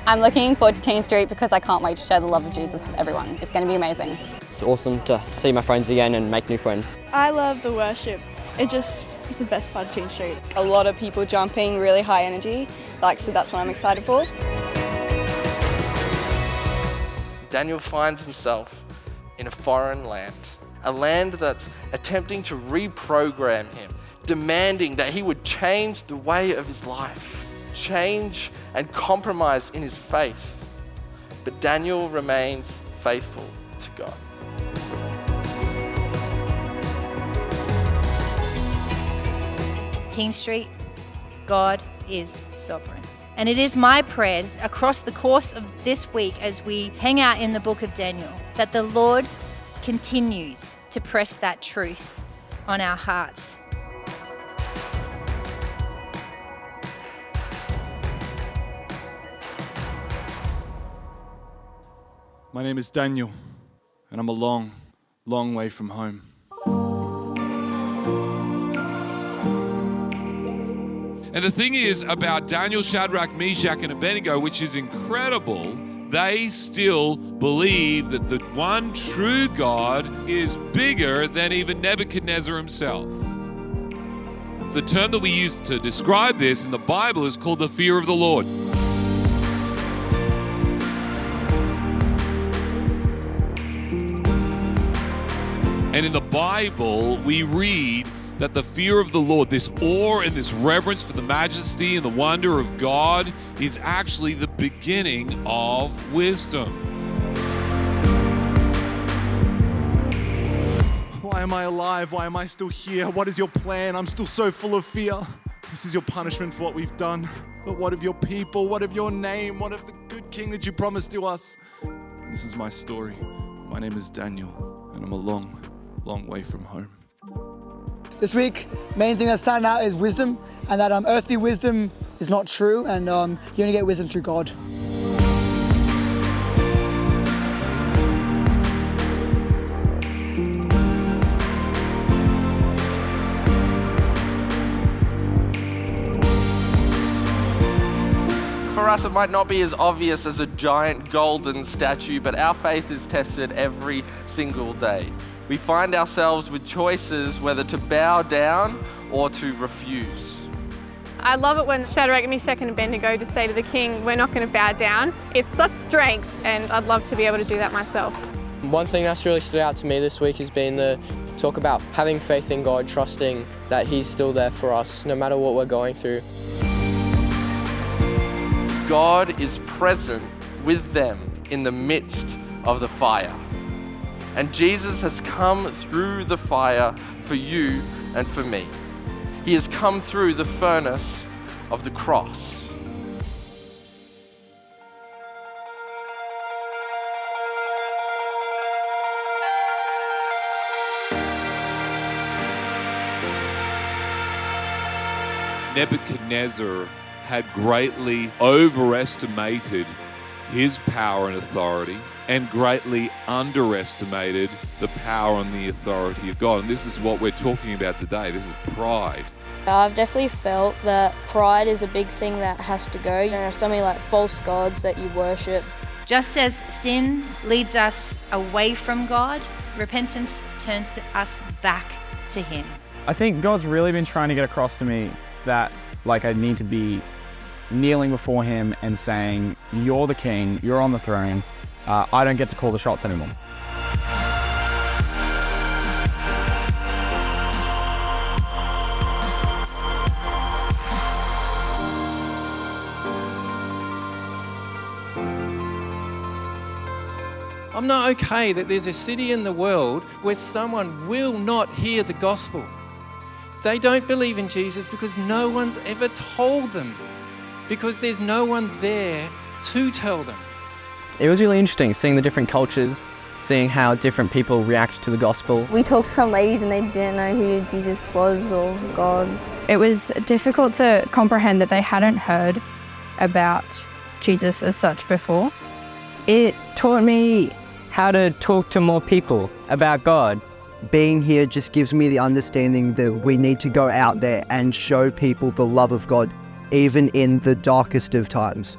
I'm looking forward to Teen Street because I can't wait to share the love of Jesus with everyone. It's going to be amazing. It's awesome to see my friends again and make new friends. I love the worship. It's the best part of Teen Street. A lot of people jumping, really high energy, so that's what I'm excited for. Daniel finds himself in a foreign land, a land that's attempting to reprogram him, demanding that he would change the way of his life, change and compromise in his faith. But Daniel remains faithful to God. Teen Street, God is sovereign. And it is my prayer across the course of this week as we hang out in the book of Daniel that the Lord continues to press that truth on our hearts. My name is Daniel, and I'm a long, long way from home. And the thing is about Daniel, Shadrach, Meshach, and Abednego, which is incredible, they still believe that the one true God is bigger than even Nebuchadnezzar himself. The term that we use to describe this in the Bible is called the fear of the Lord. And in the Bible, we read that the fear of the Lord, this awe and this reverence for the majesty and the wonder of God, is actually the beginning of wisdom. Why am I alive? Why am I still here? What is your plan? I'm still so full of fear. This is your punishment for what we've done. But what of your people? What of your name? What of the good king that you promised to us? And this is my story. My name is Daniel, and I'm a long, long way from home. This week, main thing that's standing out is wisdom, and that earthly wisdom is not true, and you only get wisdom through God. For us, it might not be as obvious as a giant golden statue, but our faith is tested every single day. We find ourselves with choices whether to bow down or to refuse. I love it when Shadrach, Meshach, and Abednego just say to the king, we're not going to bow down. It's such strength, and I'd love to be able to do that myself. One thing that's really stood out to me this week has been the talk about having faith in God, trusting that He's still there for us no matter what we're going through. God is present with them in the midst of the fire. And Jesus has come through the fire for you and for me. He has come through the furnace of the cross. Nebuchadnezzar had greatly overestimated his power and authority and greatly underestimated the power and the authority of God. And this is what we're talking about today. This is pride. I've definitely felt that pride is a big thing that has to go. There are so many false gods that you worship. Just as sin leads us away from God, repentance turns us back to Him. I think God's really been trying to get across to me that I need to be kneeling before Him and saying, you're the king, you're on the throne, I don't get to call the shots anymore. I'm not okay that there's a city in the world where someone will not hear the gospel. They don't believe in Jesus because no one's ever told them, because there's no one there to tell them. It was really interesting seeing the different cultures, seeing how different people react to the gospel. We talked to some ladies and they didn't know who Jesus was or God. It was difficult to comprehend that they hadn't heard about Jesus as such before. It taught me how to talk to more people about God. Being here just gives me the understanding that we need to go out there and show people the love of God, even in the darkest of times.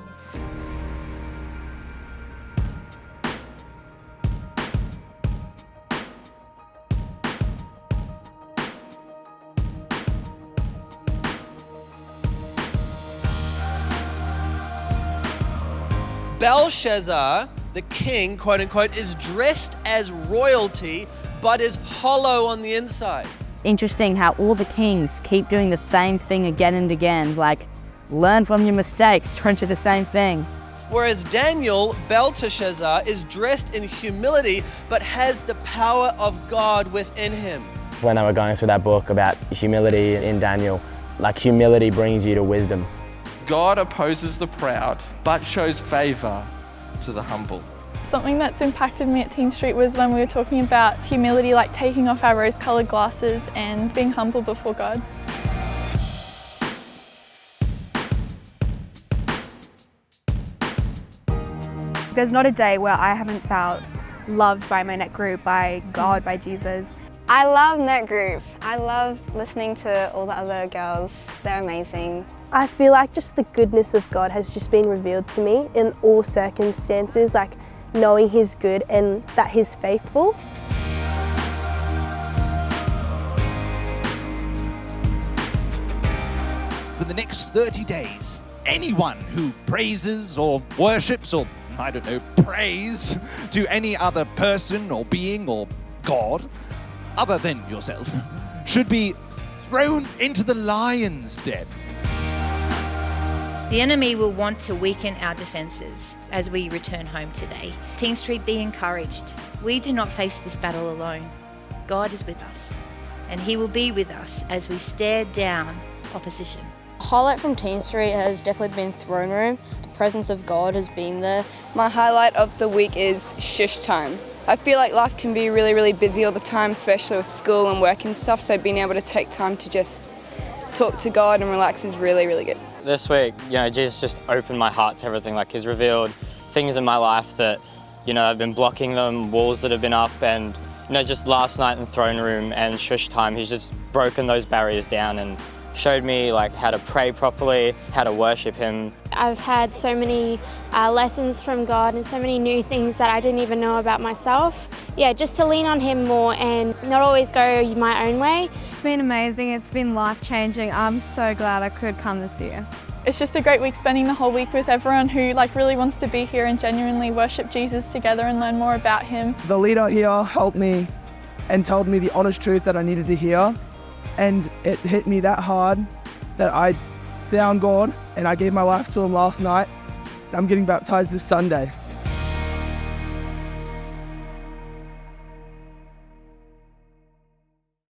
Belshazzar, the king, quote unquote, is dressed as royalty, but is hollow on the inside. Interesting how all the kings keep doing the same thing again and again, like, learn from your mistakes, don't do the same thing. Whereas Daniel, Belteshazzar, is dressed in humility, but has the power of God within him. When they were going through that book about humility in Daniel, like humility brings you to wisdom. God opposes the proud, but shows favor to the humble. Something that's impacted me at TeenStreet was when we were talking about humility, like taking off our rose-coloured glasses and being humble before God. There's not a day where I haven't felt loved by my net group, by God, by Jesus. I love net group. I love listening to all the other girls. They're amazing. I feel like just the goodness of God has just been revealed to me in all circumstances, like knowing He's good and that He's faithful. For the next 30 days, anyone who praises or worships or, I don't know, prays to any other person or being or God, other than yourself, should be thrown into the lion's den. The enemy will want to weaken our defences as we return home today. TeenStreet, be encouraged. We do not face this battle alone. God is with us, and He will be with us as we stare down opposition. Highlight from TeenStreet has definitely been Throne Room. The presence of God has been there. My highlight of the week is shush time. I feel like life can be really, really busy all the time, especially with school and work and stuff, so being able to take time to just talk to God and relax is really, really good. This week, Jesus just opened my heart to everything. Like, He's revealed things in my life that, I've been blocking them, walls that have been up, and, just last night in Throne Room and shush time, He's just broken those barriers down and showed me how to pray properly, how to worship Him. I've had so many lessons from God and so many new things that I didn't even know about myself. Yeah, just to lean on Him more and not always go my own way. It's been amazing, it's been life-changing. I'm so glad I could come this year. It's just a great week, spending the whole week with everyone who really wants to be here and genuinely worship Jesus together and learn more about Him. The leader here helped me and told me the honest truth that I needed to hear. And it hit me that hard that I found God and I gave my life to Him last night. I'm getting baptized this Sunday.